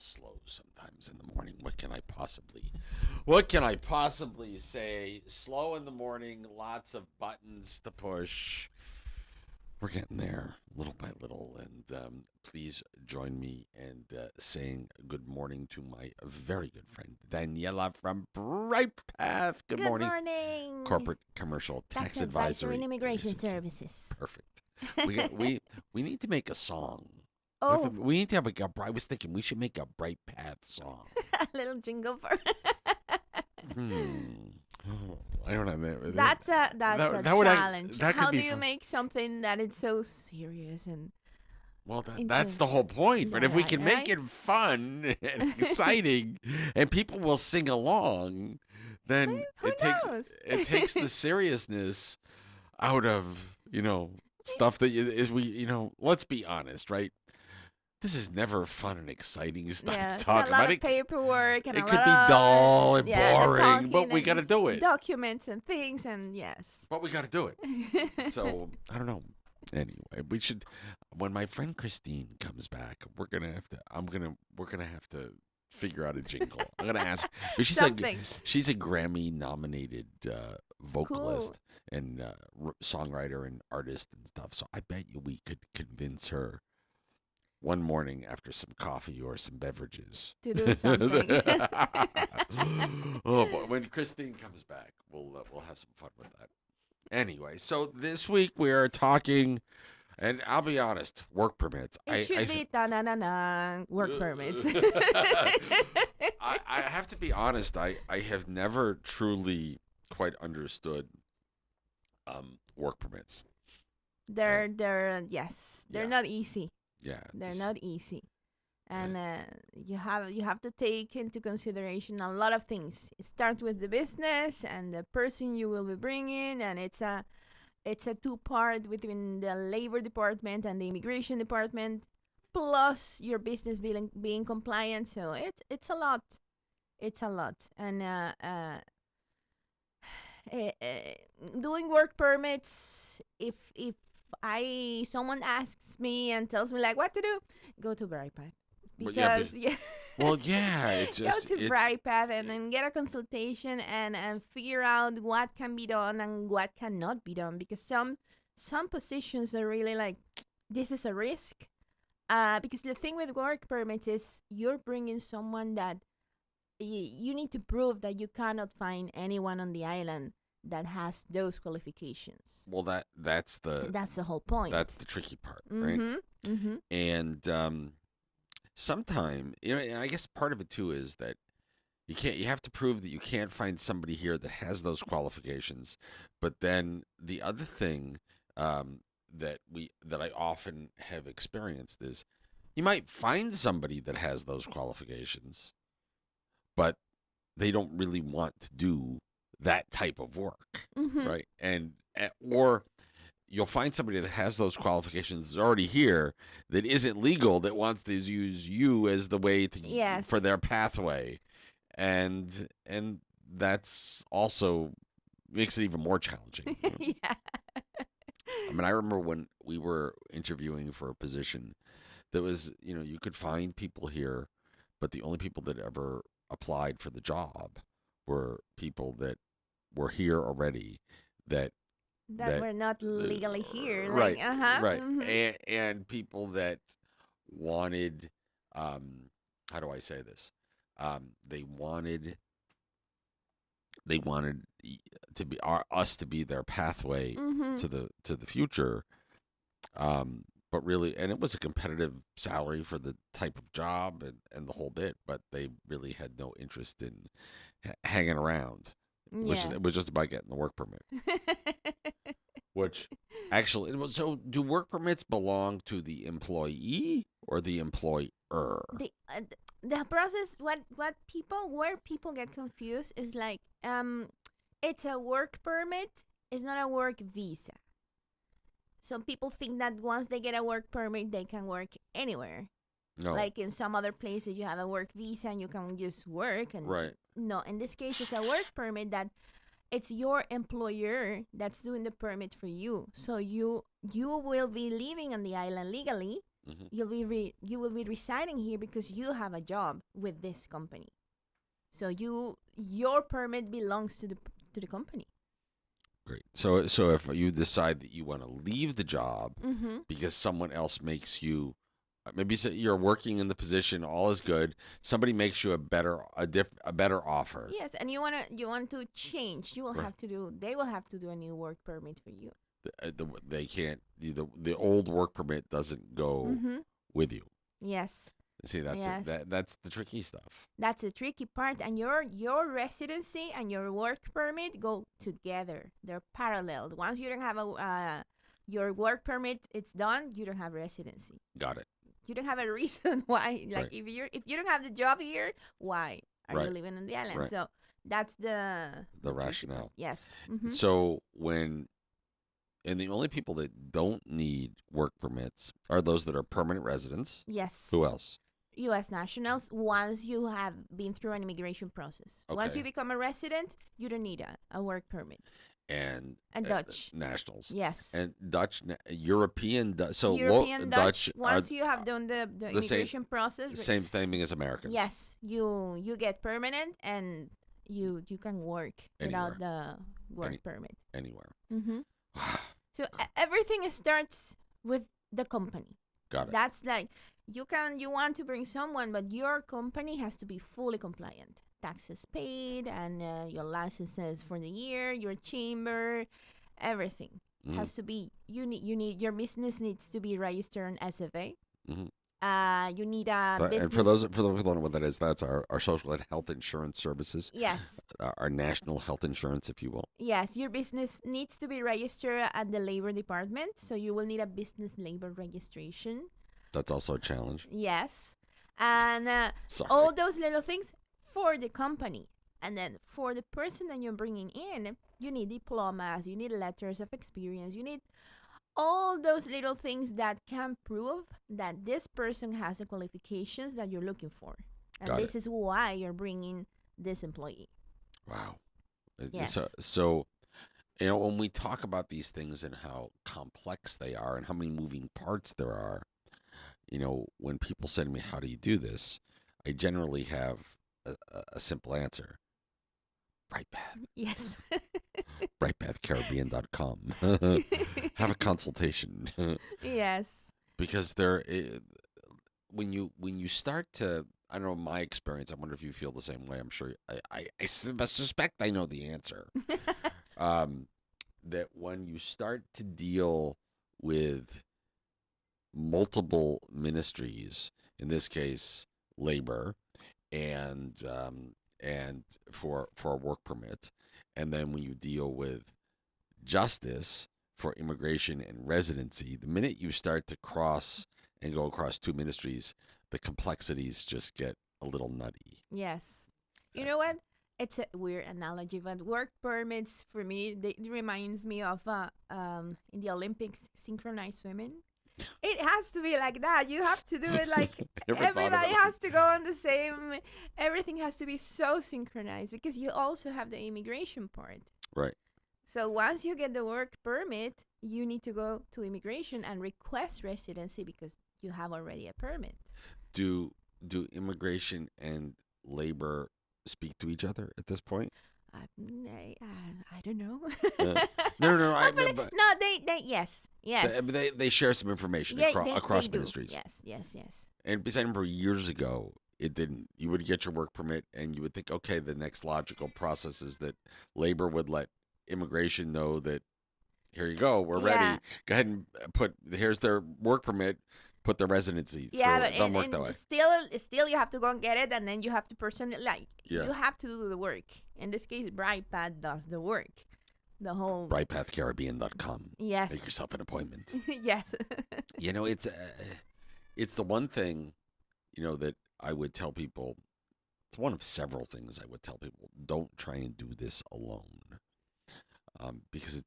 slow sometimes in the morning. What can I possibly say? Slow in the morning, lots of buttons to push. We're getting there little by little, and please join me in saying good morning to my very good friend Daniela from Brightpath. Good Good morning, morning. corporate commercial Tax tax advisory and advisory immigration agency. services. Perfect. We got, we need to make a song. Oh, We need to have I was thinking we should make a Bright Path song. a little jingle for Hmm. Oh, I don't know. that's a That would challenge. that could How do be you fun. make something that is so serious and Well, that's into the whole point. But if we can make right? it fun and exciting, and people will sing along, then Who knows? it takes the seriousness out of stuff that is we Let's be honest, right? This is never fun and exciting stuff Yeah, to it's a talk lot about. of paperwork and a It could lot be of dull and the boring, but talking we and got to just do it. documents and things and yes. But we got to do it. So I don't know. Anyway, we should. When my friend Christine comes back, we're gonna have to. We're gonna have to figure out a jingle. I'm gonna ask. But Something she's a Grammy nominated vocalist cool. and songwriter and artist and stuff. So I bet you we could convince her one morning after some coffee or some beverages. To do something. Oh boy! When Christine comes back, we'll have some fun with that. Anyway, so this week we are talking, and I'll be honest, work permits. It should be ta-na-na-na, work permits. I have to be honest. I have never truly quite understood work permits. They're yes, they're Yeah, not easy. yeah. They're Just, not easy, and you have to take into consideration a lot of things. It starts with the business and the person you will be bringing, and it's a two-part between the labor department and the immigration department, plus your business being compliant. So it's a lot. It's a lot, and doing work permits. If I someone asks me and tells me like what to do, go to Brightpath but yeah, because yeah, well, yeah. It's go just to Brightpath and then get a consultation and figure out what can be done and what cannot be done because some positions are really like this is a risk. Because the thing with work permits is you're bringing someone that you need to prove that you cannot find anyone on the island that has those qualifications. well That's the whole point. that's the tricky part, right? Mm-hmm. Mm-hmm. And sometime and I guess part of it too is that you have to prove that you can't find somebody here that has those qualifications. But then the other thing that I often have experienced is you might find somebody that has those qualifications, but they don't really want to do that type of work, Mm-hmm. right? Or you'll find somebody that has those qualifications already here that isn't legal that wants to use you as the way to for Yes. their pathway, and that's also makes it even more challenging. Yeah. I mean, I remember when we were interviewing for a position that was, you could find people here, but the only people that ever applied for the job were people that were here already that That that we're not legally here. Like, right, uh-huh. right, Mm-hmm. and people that wanted, how do I say this? They wanted to be us to be their pathway Mm-hmm. to the future. But really, and it was a competitive salary for the type of job and the whole bit, but they really had no interest in hanging around, which Yeah. it was just about getting the work permit. Which actually, so do work permits belong to the employee or the employer? The process where people get confused is like it's a work permit, it's not a work visa. Some people think that once they get a work permit they can work anywhere. No, Like in some other places you have a work visa and you can just work and right. no, in this case it's a work permit that it's your employer that's doing the permit for you. So you will be living on the island legally Hmm. You will be residing here because you have a job with this company. So your permit belongs to the company. Great. So if you decide that you want to leave the job Mm-hmm. because someone else makes you, maybe you're working in the position, all is good. Somebody makes you a better offer. Yes, and you want to change. You will Right. have to do. They will have to do a new work permit for you. They can't. The old work permit doesn't go Mm-hmm. with you. Yes. See, that's it. Yes. That's the tricky stuff. That's the tricky part. And your residency and your work permit go together. They're paralleled. Once you don't have a your work permit, it's done. You don't have residency. Got it. You don't have a reason why. Like Right. if you don't have the job here, why are you Right. living on the island? Right. So that's The tricky part. rationale. Yes. Mm-hmm. So and the only people that don't need work permits are those that are permanent residents. Yes. Who else? U.S. nationals, once you have been through an immigration process. Once Okay. you become a resident, you don't need a work permit. And Dutch. nationals. Yes. And European. So European Dutch are once you have done the the same- immigration process. same thing as Americans. Yes, you get permanent and you can work without the work permit. Anywhere. Mm-hmm. So everything starts with the company. Got it. That's like you want to bring someone, but your company has to be fully compliant. Taxes paid and your licenses for the year, your chamber, everything has to be. You need your business needs to be registered on SFA. Mm-hmm. You need a business. And for those who don't know what that is, that's our social and health insurance services. Yes. Our national health insurance, if you will. Yes, your business needs to be registered at the labor department, so you will need a business labor registration. That's also a challenge. Yes, and Sorry. all those little things for the company, and then for the person that you're bringing in, you need diplomas, you need letters of experience, you need all those little things that can prove that this person has the qualifications that you're looking for. And Got this is why you're bringing this employee. Wow. Yes. So, when we talk about these things and how complex they are and how many moving parts there are, when people say to me, how do you do this? I generally have a simple answer. Brightpath. Yes. BrightpathCaribbean.com. Have a consultation. Yes. Because when you start to, I don't know, my experience, I wonder if you feel the same way. I'm sure I suspect I know the answer. That when you start to deal with multiple ministries, in this case labor, and for a work permit, and then when you deal with justice for immigration and residency, the minute you start to cross and go across two ministries, the complexities just get a little nutty. Yes. You know what? It's a weird analogy, but work permits for me, it reminds me of in the Olympics, synchronized swimming. It has to be like that. You have to do it like everybody has to go on the same. Everything has to be so synchronized because you also have the immigration part. Right. So once you get the work permit, you need to go to immigration and request residency because you have already a permit. Do immigration and labor speak to each other at this point? I don't know. No. Yes. They share some information across they ministries. Yes. And because I remember years ago, it didn't. You would get your work permit, and you would think, okay, the next logical process is that labor would let immigration know that here you go, we're ready. Go ahead and here's their work permit. Put the residency. Yeah, but don't work that way. Still, you have to go and get it, and then you have to you have to do the work. In this case, Brightpath does the work. The whole BrightpathCaribbean.com. Yes. Make yourself an appointment. Yes. It's the one thing, that I would tell people. It's one of several things I would tell people. Don't try and do this alone. Because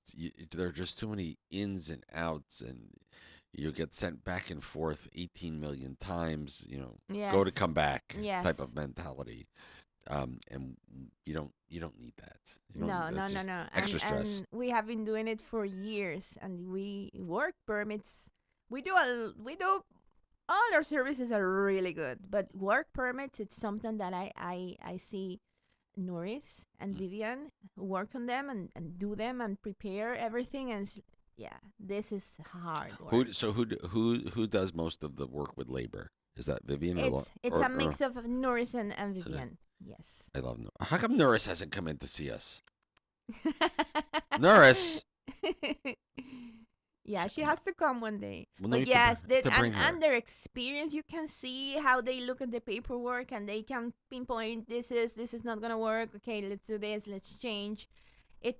there are just too many ins and outs, and you get sent back and forth 18 million times. Go to come back type of mentality, and you don't need that. No. Extra stress. And we have been doing it for years, and we work permits. We do all our services are really good, but work permits, it's something that I see Norris and Vivian work on them and do them and prepare everything. And yeah, this is hard work. Who does most of the work with labor? Is that Vivian It's a mix of Norris and Vivian. Yes. I love Norris. How come Norris hasn't come in to see us? Norris. Yeah, she has to come one day. Well, But yes, bring her. and their experience, you can see how they look at the paperwork and they can pinpoint this is not gonna work. Okay, let's do this. Let's change.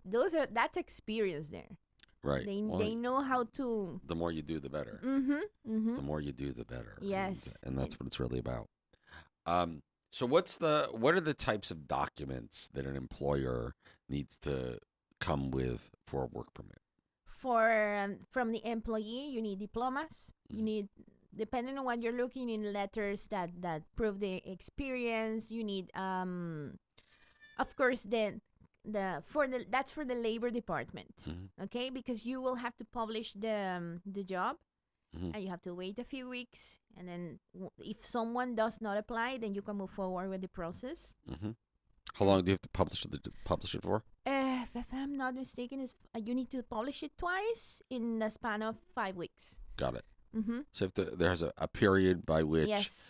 That's experience there. Right. They know how to. The more you do, the better. Mm-hmm. The more you do, the better. Yes. And that's what it's really about. So what are the types of documents that an employer needs to come with for a work permit? From the employee, you need diplomas. You need, depending on what you're looking in, letters that prove the experience. You need of course that's for the labor department. Okay, because you will have to publish the job, and you have to wait a few weeks, and then if someone does not apply, then you can move forward with the process. How long do you have to publish it for? If I'm not mistaken, is you need to publish it twice in a span of 5 weeks. Got it. Mm-hmm. So there's a period by which, Yes.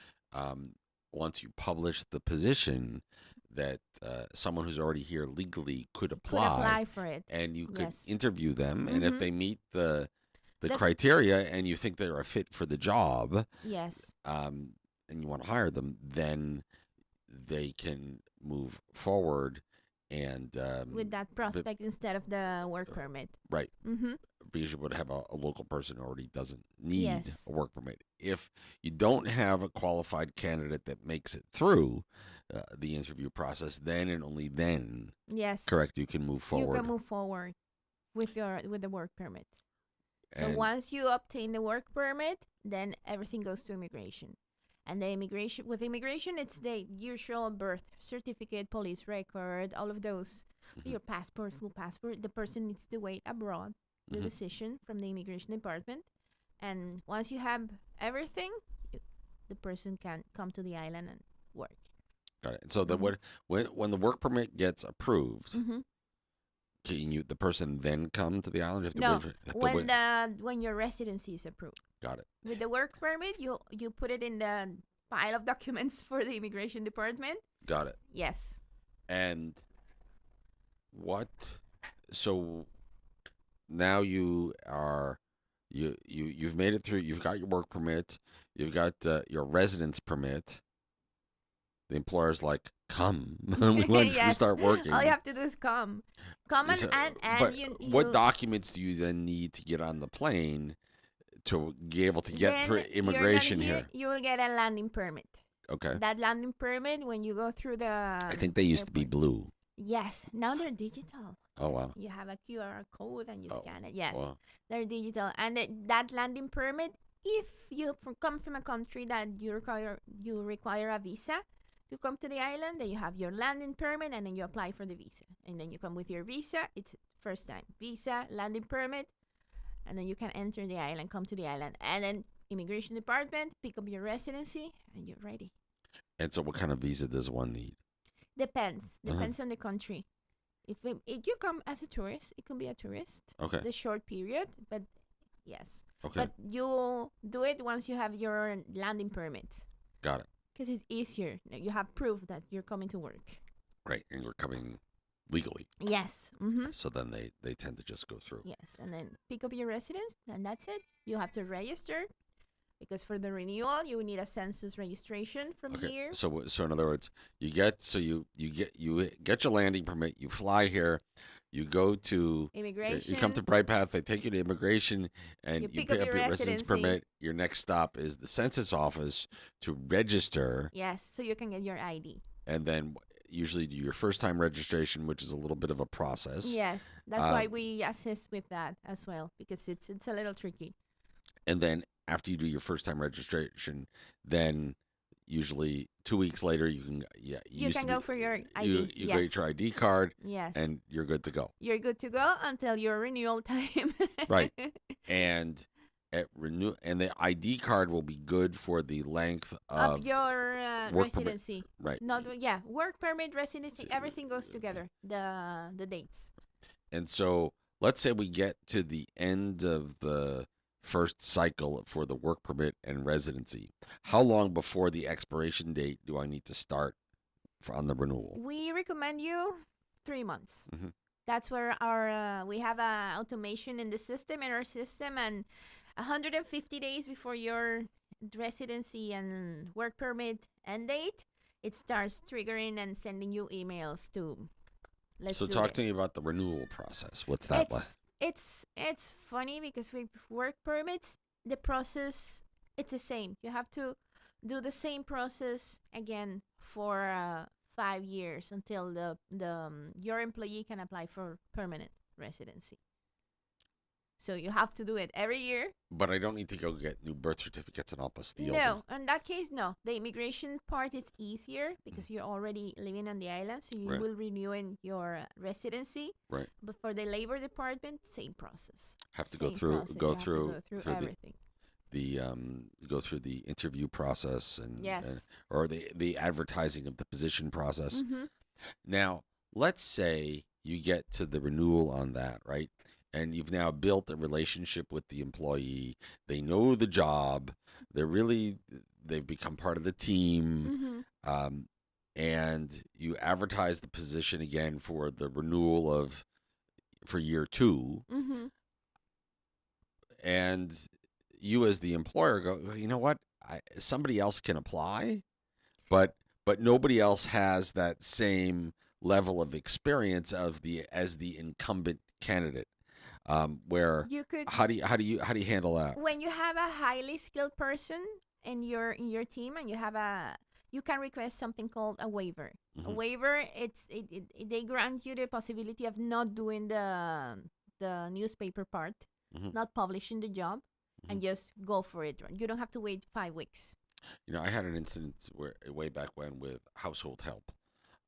once you publish the position, that someone who's already here legally could Could apply, apply for it. and you could Yes. interview them, and if Mhm. they meet the The- criteria and you think they're a fit for the job, Yes. and you want to hire them, then they can move forward and With that prospect instead of the work permit. right, Mm-hmm. because you would have a local person who already doesn't need Yes. a work permit. If you don't have a qualified candidate that makes it through the interview process, then and only then, Yes. correct, you can move forward. You can move forward with the work permit. So And- once you obtain the work permit, then everything goes to immigration. And with immigration, it's the usual birth certificate, police record, all of those, your passport, full passport. The person needs to wait abroad the Mhm. decision from the immigration department. And once you have everything, the person can come to the island and work. Got it. So Mhm. when the work permit gets approved, Mm-hmm. can the person then come to the island? You have to No, wait have to wait. when your residency is approved. Got it. With the work permit, you put it in the pile of documents for the immigration department. Got it. Yes. And what? So now you've made it through. You've got your work permit. You've got your residence permit. The employer's like, "Come, we want you to Yes. start working." All you have to do is come and So- and but you. what documents do you then need to get on the plane to be able to get then through you're not immigration here? You will get a landing permit. Okay. That landing permit, when you go through the. I think they used to be blue. Yes, now they're digital. Oh, wow. You have a QR code and you Oh, scan it. Yes, wow. they're digital, and that landing permit, if you come from a country that you require a visa to come to the island, then you have your landing permit, and then you apply for the visa, and then you come with your visa. It's first time visa, landing permit, and then you can enter the island, come to the island, and then immigration department pick up your residency, and you're ready. And so, what kind of visa does one need? Depends Uh-huh. on the country. If you come as a tourist, it can be a tourist. Okay. The short period, but yes. Okay. But you do it once you have your landing permit, Got it. because it's easier. You have proof that you're coming to work. Right. And you're coming legally. Yes. Mm-hmm. So then they tend to just go through. Yes, and then pick up your residence, and that's it. You have to register, because for the renewal, you need a census registration from Okay. here. So in other words, you get your landing permit. You fly here. You go to Immigration. You come to Brightpath. They take you to immigration, and You you pick pick up up your your residence residency. permit. Your next stop is the census office to register, Yes, so you can get your ID. and then usually do your first time registration, which is a little bit of a process. Yes, that's why we assist with that as well, because it's a little tricky. And then after you do your first time registration, then usually 2 weeks later you can You can go for your ID. You yes. get your ID card Yes. and you're good to go. You're good to go until your renewal time. Right. And at renew, and the ID card will be good for the length Of of your work permit. residency. Right. Not yeah, work permit, residency, So, everything goes together. The dates. And so let's say we get to the end of the first cycle for the work permit and residency. How long before the expiration date do I need to start on the renewal? We recommend you 3 months. Mhm. That's where our we have a automation in the system, in our system, and 150 days before your residency and work permit end date, it starts triggering and sending you emails to let's So do talk this. to me about the renewal process. What's that like? It's funny because with work permits, the process it's the same. You have to do the same process again for 5 years until the your employee can apply for permanent residency. So you have to do it every year. But I don't need to go get new birth certificates and all pastilles. No, in that case, no. The immigration part is easier because you're already living on the island, so you Right. will renew in your residency. Right. But for the labor department, same process. Have to go Same through process. go You have to through go through through everything. the go through the interview process and Yes. or the advertising of the position process. Mm-hmm. Now, let's say you get to the renewal on that, right? And you've now built a relationship with the employee. They know the job. They've become part of the team. Mm-hmm. And you advertise the position again for the renewal for year 2. Mm-hmm. And you as the employer go, "Well, you know what? Somebody else can apply, but nobody else has that same level of experience as the incumbent candidate. Where You could how do you handle that? when you have a highly skilled person in your team and you can request something called a waiver. A Mhm. waiver, they grant you the possibility of not doing the newspaper part, Mhm. not publishing the job, and just go for it. You don't have to wait 5 weeks. You know, I had an incident where way back when with household help.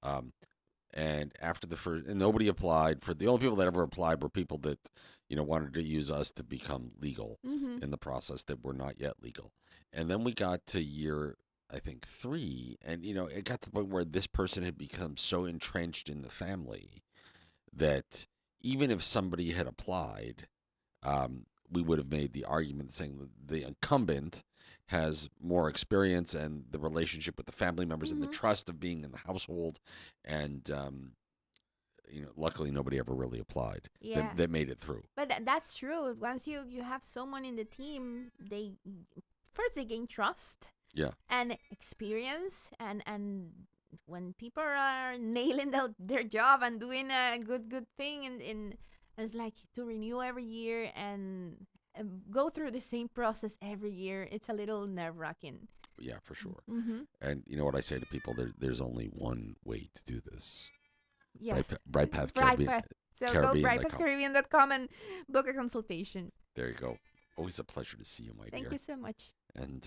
Um, and after the first, and nobody applied. For the only people that ever applied were people that, wanted to use us to become legal Mm-hmm. in the process that were not yet legal. And then we got to year, I think 3, and it got to the point where this person had become so entrenched in the family that even if somebody had applied, we would have made the argument saying that the incumbent has more experience and the relationship with the family members and the Mm-hmm. trust of being in the household. And, luckily nobody ever really applied Yeah. that made it through. But that's true. Once you have someone in the team, they gain trust. Yeah. And experience, and when people are nailing their job and doing a good thing, and it's like to renew every year and go through the same process every year. It's a little nerve-wracking. Yeah, for sure. Mm-hmm. And you know what I say to people? There's only one way to do this. Yes. Brightpath Caribbean. Brightpath. So go Caribbean.com. brightpathcaribbean.com and book a consultation. There you go. Always a pleasure to see you, my Thank dear. you so much. And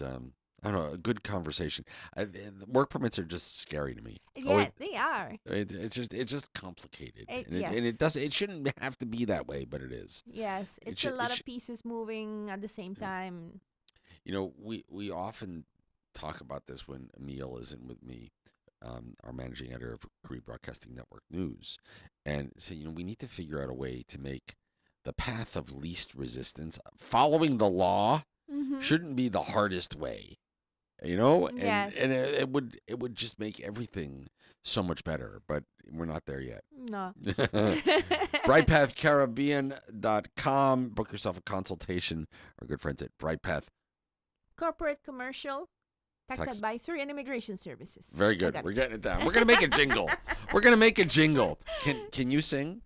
I don't know, a good conversation. The work permits are just scary to me. Yeah, they are. It's just complicated, and yes. it shouldn't have to be that way, but it is. Yes, it's should- a it lot should- of pieces moving at the same time. We often talk about this when Emil is in with me, our managing editor of Korea Broadcasting Network News, and so we need to figure out a way to make the path of least resistance, following the law, Mm-hmm. shouldn't be the hardest way. And Yes. it would just make everything so much better, but we're not there yet. No. BrightpathCaribbean.com. Book yourself a consultation. Our good friends at Brightpath. Corporate, commercial, tax Tax- advisory, and immigration services. Very I good. got We're it. getting it down. We're gonna make a jingle. We're gonna make a jingle. Can you sing?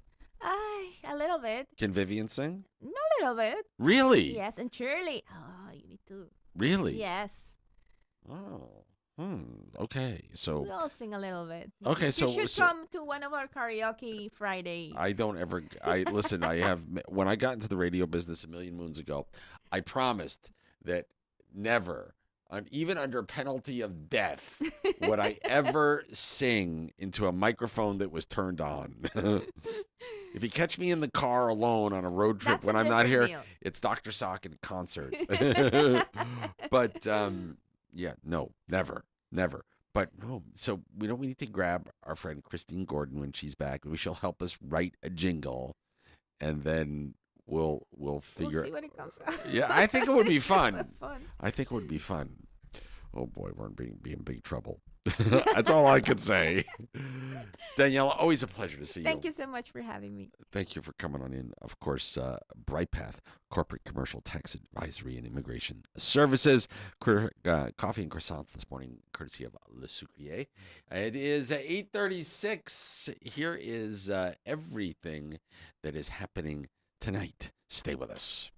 A little bit. Can Vivian sing? A little bit. Really? Yes, and Shirley. Oh, you need to. Really? Yes. Oh. Okay. So We all sing a little bit. Okay, You so- should so- come to one of our karaoke Friday. I don't ever. Listen. I have when I got into the radio business a million moons ago, I promised that never, even under penalty of death, would I ever sing into a microphone that was turned on. If you catch me in the car alone on a road trip That's when a I'm not different here, deal. it's Dr. Sock in concert. But yeah, no, never, never. But no, so we need to grab our friend Christine Gordon when she's back. We shall help us write a jingle, and then we'll We'll figure. see what it comes out. Yeah, I think it would be fun. Fun. I think it would be fun. Oh boy, we're in big trouble. That's all I could say. Daniela, always a pleasure to see you. Thank you so much for having me. Thank you for coming on in. Of course, Brightpath, Corporate Commercial Tax Advisory and Immigration Services. Coffee and croissants this morning, courtesy of Le Sucrier. It is 8:36. Here is everything that is happening tonight. Stay with us.